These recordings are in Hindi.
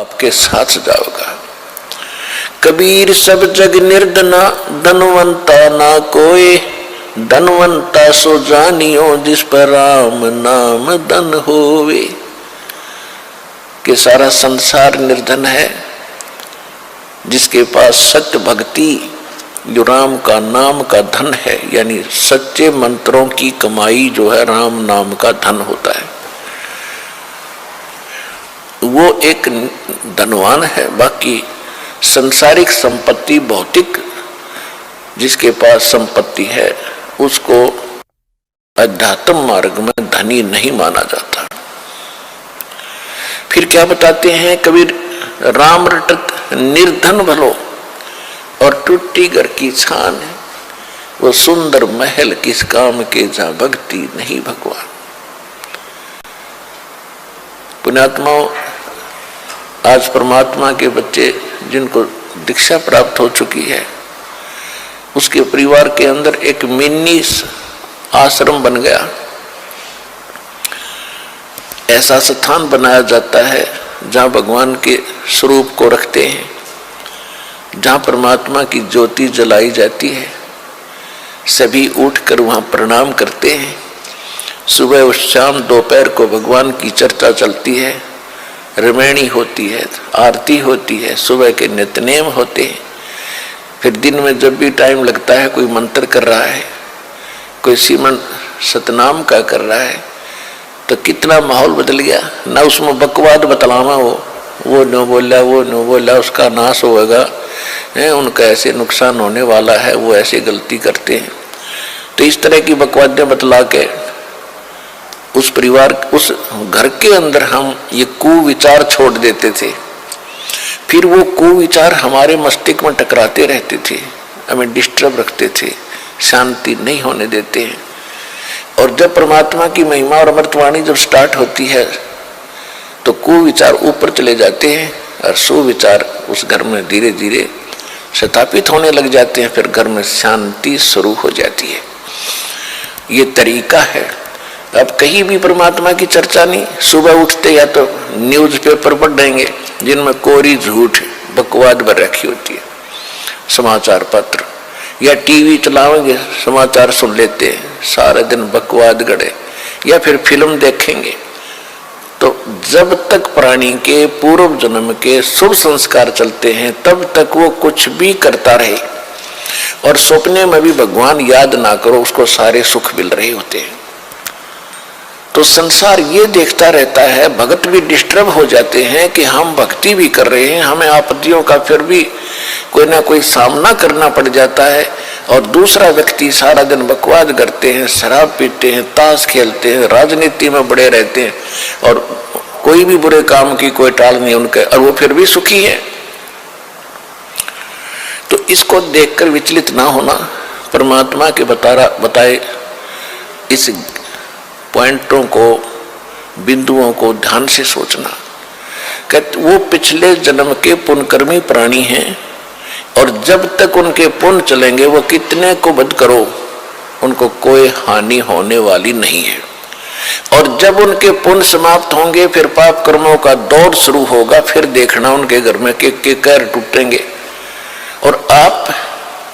आपके साथ जाओगा। कबीर सब जग निर्धना, धनवंता ना कोई, धनवंता सो जानियो जिस पर राम नाम धन होवे। कि सारा संसार निर्धन है, जिसके पास सत्य भक्ति जो राम का नाम का धन है, यानी सच्चे मंत्रों की कमाई जो है राम नाम का धन होता है, वो एक धनवान है। बाकी संसारिक संपत्ति, भौतिक जिसके पास संपत्ति है उसको अध्यात्म मार्ग में धनी नहीं माना जाता। फिर क्या बताते हैं कबीर, राम रटत निर्धन भलो और टूटी घर की छान है, वो सुंदर महल किस काम के जहां भक्ति नहीं भगवान। पुण्यात्माओं, आज परमात्मा के बच्चे जिनको दीक्षा प्राप्त हो चुकी है, उसके परिवार के अंदर एक मिनी आश्रम बन गया। ऐसा स्थान बनाया जाता है जहाँ भगवान के स्वरूप को रखते हैं, जहाँ परमात्मा की ज्योति जलाई जाती है। सभी उठकर वहाँ प्रणाम करते हैं। सुबह और शाम दोपहर को भगवान की चर्चा चलती है, रमैणी होती है, आरती होती है, सुबह के नित्यनेम होते हैं। फिर दिन में जब भी टाइम लगता है, कोई मंत्र कर रहा है, कोई सिमरन सतनाम का कर रहा है, तो कितना माहौल बदल गया ना। उसमें बकवाद बतलावा, वो न बोला, वो न बोला, उसका नाश होगा, उनका ऐसे नुकसान होने वाला है, वो ऐसे गलती करते हैं। तो इस तरह की बकवादें बतला के उस परिवार, उस घर के अंदर हम ये कुविचार छोड़ देते थे। फिर वो कुविचार हमारे मस्तिष्क में टकराते रहते थे, हमें डिस्टर्ब रखते थे, शांति नहीं होने देते हैं। और जब परमात्मा की महिमा और अमृतवाणी जब स्टार्ट होती है तो कुविचार ऊपर चले जाते हैं और सुविचार उस घर में धीरे धीरे स्थापित होने लग जाते हैं। फिर घर में शांति शुरू हो जाती है। ये तरीका है। अब कहीं भी परमात्मा की चर्चा नहीं, सुबह उठते या तो न्यूज़पेपर पढ़ देंगे जिनमें कोरी झूठ बकवाद भर रखी होती है, समाचार पत्र, या टीवी चलाएंगे, समाचार सुन लेते हैं, सारा दिन बकवाद गड़े, या फिर फिल्म देखेंगे। तो जब तक प्राणी के पूर्व जन्म के शुभ संस्कार चलते हैं तब तक वो कुछ भी करता रहे, और सपने में भी भगवान याद ना करो, उसको सारे सुख मिल रहे होते हैं। तो संसार ये देखता रहता है, भगत भी डिस्टर्ब हो जाते हैं कि हम भक्ति भी कर रहे हैं, हमें आपत्तियों का फिर भी कोई ना कोई सामना करना पड़ जाता है, और दूसरा व्यक्ति सारा दिन बकवाद करते हैं, शराब पीते हैं, ताश खेलते हैं, राजनीति में बड़े रहते हैं, और कोई भी बुरे काम की कोई टाल नहीं उनके, और वो फिर भी सुखी है। तो इसको देखकर विचलित ना होना, परमात्मा के बताए इस पॉइंटों को, बिंदुओं को ध्यान से सोचना। कहते वो पिछले जन्म के पुण्यकर्मी प्राणी हैं, और जब तक उनके पुण्य चलेंगे वो कितने को वध करो, उनको कोई हानि होने वाली नहीं है। और जब उनके पुण्य समाप्त होंगे फिर पाप कर्मों का दौर शुरू होगा। फिर देखना उनके घर में के कहर टूटेंगे, और आप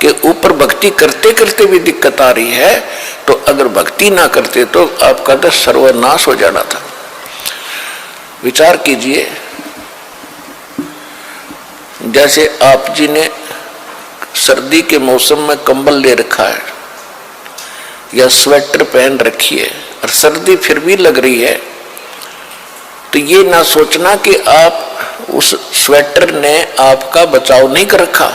के ऊपर भक्ति करते करते भी दिक्कत आ रही है, तो अगर भक्ति ना करते तो आपका तो सर्वनाश हो जाना था। विचार कीजिए, जैसे आप जी ने सर्दी के मौसम में कंबल ले रखा है या स्वेटर पहन रखी है और सर्दी फिर भी लग रही है, तो ये ना सोचना कि आप उस स्वेटर ने आपका बचाव नहीं कर रखा।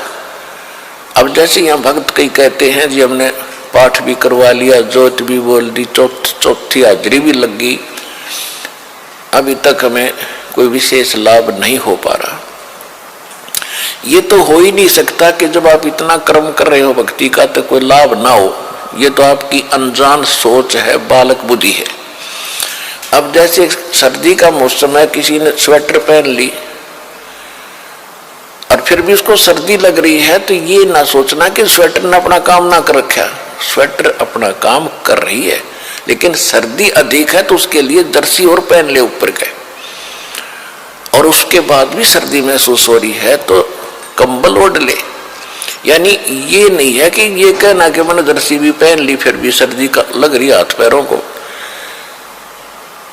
अब जैसे यहाँ भक्त कई कहते हैं जी हमने पाठ भी करवा लिया, जोत भी बोल दी, चौथी हाजरी भी लग गई, अभी तक हमें कोई विशेष लाभ नहीं हो पा रहा। ये तो हो ही नहीं सकता कि जब आप इतना कर्म कर रहे हो भक्ति का तो कोई लाभ ना हो। ये तो आपकी अनजान सोच है, बालक बुद्धि है। अब जैसे सर्दी का मौसम है, किसी ने स्वेटर पहन ली और फिर भी उसको सर्दी लग रही है, तो ये ना सोचना कि स्वेटर ने अपना काम ना कर रखा। स्वेटर अपना काम कर रही है, लेकिन सर्दी अधिक है तो उसके लिए जर्सी और पहन ले ऊपर के। और उसके बाद भी सर्दी महसूस हो रही है तो कंबल ओढ़ ले। यानी ये नहीं है कि ये कहना कि मैंने जर्सी भी पहन ली फिर भी सर्दी का लग रही हाथ पैरों को,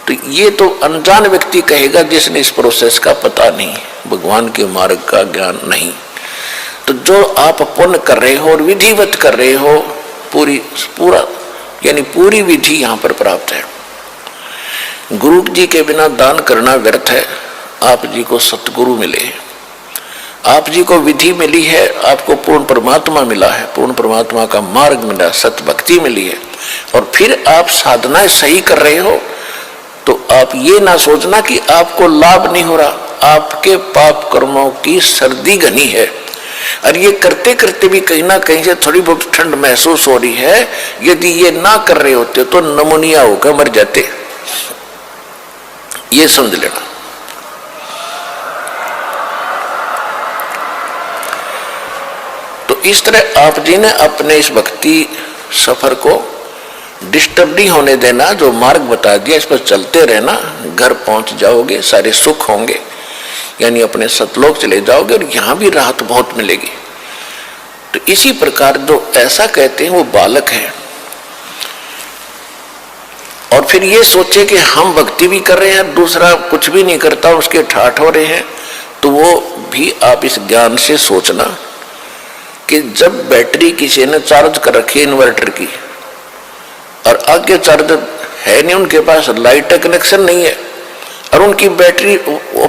तो ये तो अनजान व्यक्ति कहेगा जिसने इस प्रोसेस का पता नहीं, भगवान के मार्ग का ज्ञान नहीं। तो जो आप पुण्य कर रहे हो और विधिवत कर रहे हो, पूरी विधि यहाँ पर प्राप्त है। गुरु जी के बिना दान करना व्यर्थ है। आप जी को सतगुरु मिले, आप जी को विधि मिली है, आपको पूर्ण परमात्मा मिला है, पूर्ण परमात्मा का मार्ग मिला, सत भक्ति मिली है, और फिर आप साधनाएं सही कर रहे हो, तो आप ये ना सोचना कि आपको लाभ नहीं हो रहा। आपके पाप कर्मों की सर्दी घनी है, और ये करते करते भी कहीं ना कहीं से थोड़ी बहुत ठंड महसूस हो रही है। यदि ये ना कर रहे होते तो नमूनिया होकर मर जाते, ये समझ लेना। तो इस तरह आप जी ने अपने इस भक्ति सफर को डिस्टर्ब नहीं होने देना, जो मार्ग बता दिया इस पर चलते रहना, घर पहुंच जाओगे, सारे सुख होंगे, यानी अपने सतलोक चले जाओगे और यहां भी राहत बहुत मिलेगी। तो इसी प्रकार जो ऐसा कहते हैं वो बालक है, और फिर ये सोचे कि हम भक्ति भी कर रहे हैं, दूसरा कुछ भी नहीं करता, उसके ठाठ हो रहे हैं, तो वो भी आप इस ज्ञान से सोचना कि जब बैटरी किसी ने चार्ज कर रखी है इन्वर्टर की, और आगे चार्जर है नहीं उनके पास, लाइट का कनेक्शन नहीं है, और उनकी बैटरी,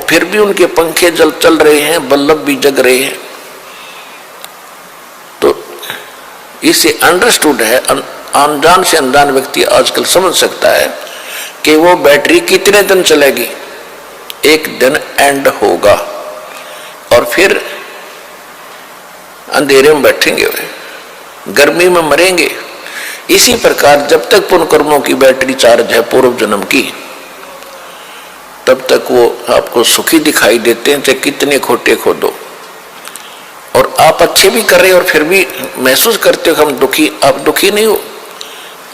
फिर भी उनके पंखे चल रहे हैं, बल्ब भी जग रहे हैं, तो इससे अंडरस्टूड है, अनजान से अनजान व्यक्ति आजकल समझ सकता है कि वो बैटरी कितने दिन चलेगी। एक दिन एंड होगा और फिर अंधेरे में बैठेंगे वे, गर्मी में मरेंगे। इसी प्रकार जब तक पुण्य कर्मों की बैटरी चार्ज है पूर्व जन्म की, तब तक वो आपको सुखी दिखाई देते हैं, चाहे कितने खोटे खोदो, और आप अच्छे भी कर रहे हो और फिर भी महसूस करते हो हम दुखी। आप दुखी नहीं हो,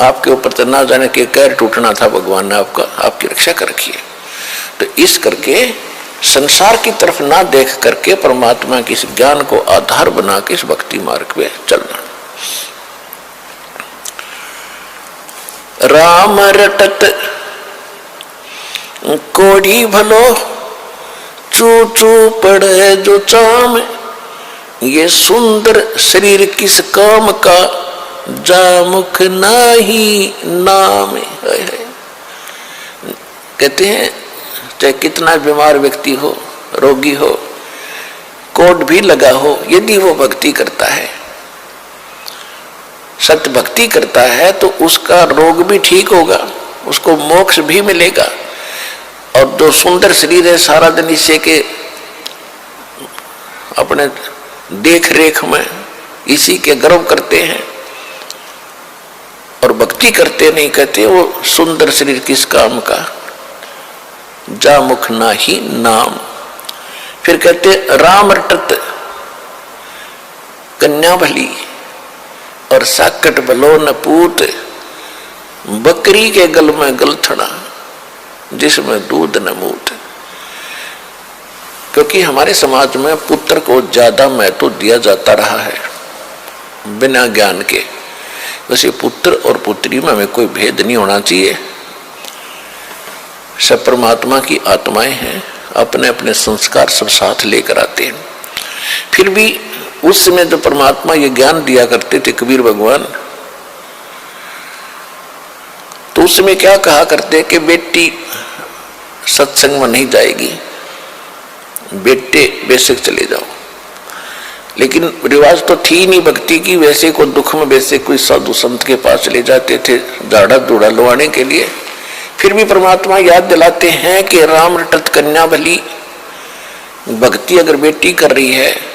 आपके ऊपर तो ना जाने के कहर टूटना था, भगवान ने आपकी रक्षा कर रखी है। तो इस करके संसार की तरफ ना देख करके परमात्मा के इस ज्ञान को आधार बना के इस भक्ति मार्ग पे चलना। राम रटत कोड़ी भलो, चू चू पड़े जो चाम, ये सुंदर शरीर किस काम का, जा मुख नाही नाम। कहते हैं चाहे कितना बीमार व्यक्ति हो, रोगी हो, कोड भी लगा हो, यदि वो भक्ति करता है, सत्य भक्ति करता है, तो उसका रोग भी ठीक होगा, उसको मोक्ष भी मिलेगा। और जो सुंदर शरीर है, सारा दिन इसे के अपने देख रेख में इसी के गर्व करते हैं और भक्ति करते नहीं, कहते वो सुंदर शरीर किस काम का, जा मुख ना ही नाम। फिर कहते राम रटत कन्या भली, और साकट भलो न पूत, बकरी के गल में गलथड़ा, जिसमें दूध न मूत। क्योंकि हमारे समाज में पुत्र को ज्यादा महत्व दिया जाता रहा है बिना ज्ञान के। वैसे पुत्र और पुत्री में हमें कोई भेद नहीं होना चाहिए, सब परमात्मा की आत्माएं हैं, अपने अपने संस्कार सब साथ लेकर आते हैं। फिर भी उस समय जो परमात्मा ये ज्ञान दिया करते थे कबीर भगवान, तो उस समय क्या कहा करते कि बेटी सत्संग में नहीं जाएगी, बेटे बेशक चले जाओ। लेकिन रिवाज तो थी नहीं भक्ति की, वैसे को दुख में वैसे कोई साधु संत के पास चले जाते थे झाड़ा दूड़ा लुवाने के लिए। फिर भी परमात्मा याद दिलाते हैं कि राम रटत कन्या भली, भक्ति अगर बेटी कर रही है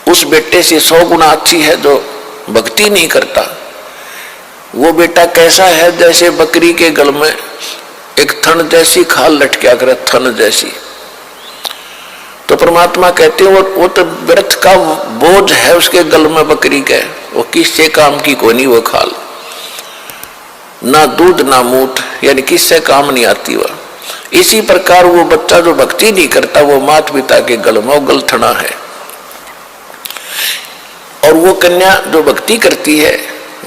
उस बेटे से 100 गुना अच्छी है जो भक्ति नहीं करता। वो बेटा कैसा है, जैसे बकरी के गल में एक थन जैसी खाल लटका करे, थन जैसी। तो परमात्मा कहते हैं वो तो व्यर्थ का बोझ है उसके गल में बकरी के, वो किससे काम की कोई नहीं वो खाल, ना दूध ना मूत, यानी किससे काम नहीं आती वह। इसी प्रकार वो बच्चा जो भक्ति नहीं करता वो माता पिता के गल में गलथना है, और वो कन्या जो भक्ति करती है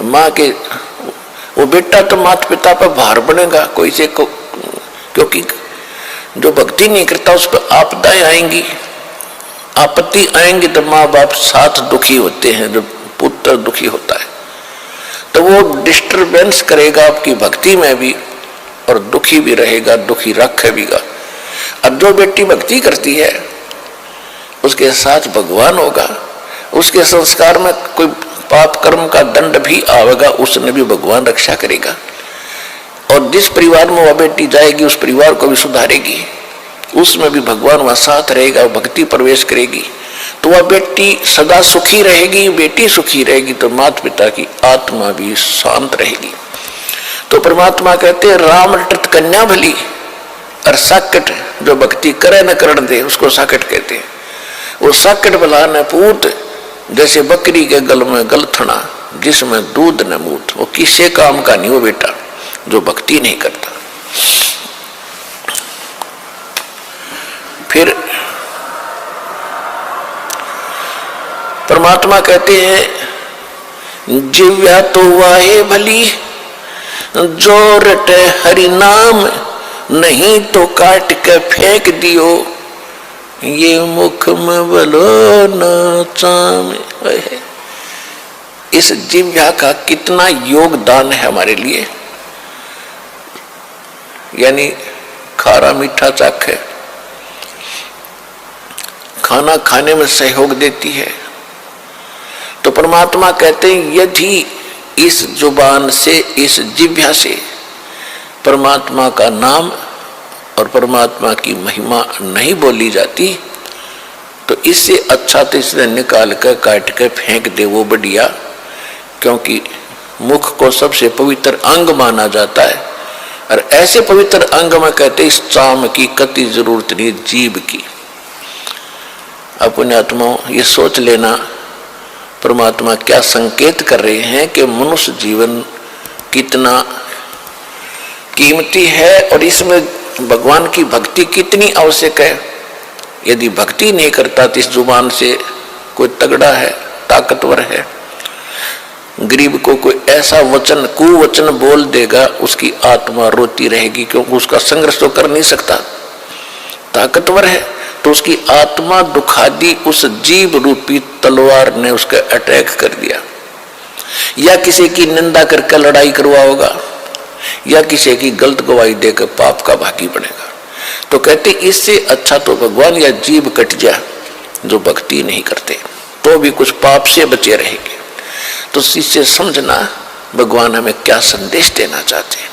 माँ के, वो बेटा तो माता पिता पर भार बनेगा कोई से को, क्योंकि जो भक्ति नहीं करता उस पर आपदाएं आएंगी, आपत्ति आएंगी, तो माँ बाप साथ दुखी होते हैं, जो पुत्र दुखी होता है तो वो डिस्टरबेंस करेगा आपकी भक्ति में भी और दुखी भी रहेगा, दुखी रखेगा। अब जो बेटी भक्ति करती है उसके साथ भगवान होगा, उसके संस्कार में कोई पाप कर्म का दंड भी आवेगा, उसने भी भगवान रक्षा करेगा, और जिस परिवार में वह बेटी जाएगी उस परिवार को भी सुधारेगी, उसमें भी भगवान वहां साथ रहेगा, भक्ति प्रवेश करेगी, तो वह बेटी सदा सुखी रहेगी, बेटी सुखी रहेगी तो माता पिता की आत्मा भी शांत रहेगी। तो परमात्मा कहते हैं राम रटत कन्या भली, और साकट जो भक्ति करे न करण दे उसको साकट कहते हैं। वो साकट भला न पूत, जैसे बकरी के गल में गलथना जिसमें दूध न मूत, वो किसी काम का नहीं वो बेटा जो भक्ति नहीं करता। फिर परमात्मा कहते हैं जिव्या तो वाहे भली, जो रटे हरि नाम, नहीं तो काट के फेंक दियो, ये मुख में बलो न चाम। इस जिव्या का कितना योगदान है हमारे लिए, यानी खारा मीठा चाखे, खाना खाने में सहयोग देती है। तो परमात्मा कहते हैं यदि इस जुबान से, इस जिह्वा से परमात्मा का नाम और परमात्मा की महिमा नहीं बोली जाती तो इससे अच्छा तो इसने निकाल कर काट कर फेंक दे वो बढ़िया, क्योंकि मुख को सबसे पवित्र अंग माना जाता है, और ऐसे पवित्र अंग में कहते इस चाम की कति जरूरत नहीं जीभ की। अपने आत्मा ये सोच लेना परमात्मा क्या संकेत कर रहे हैं कि मनुष्य जीवन कितना कीमती है और इसमें भगवान की भक्ति कितनी आवश्यक है। यदि भक्ति नहीं करता तो इस जुबान से कोई तगड़ा है, ताकतवर है, गरीब को कोई ऐसा वचन कुवचन बोल देगा उसकी आत्मा रोती रहेगी, क्योंकि उसका संघर्ष तो कर नहीं सकता, ताकतवर है तो उसकी आत्मा दुखा दी, उस जीव रूपी तलवार ने उसका अटैक कर दिया, या किसी की निंदा करके लड़ाई करवाओगा, या किसी की गलत गवाही देकर पाप का भागी बनेगा। तो कहते इससे अच्छा तो भगवान या जीव कट जा जो भक्ति नहीं करते, तो भी कुछ पाप से बचे रहेंगे। तो इससे समझना भगवान हमें क्या संदेश देना चाहते हैं।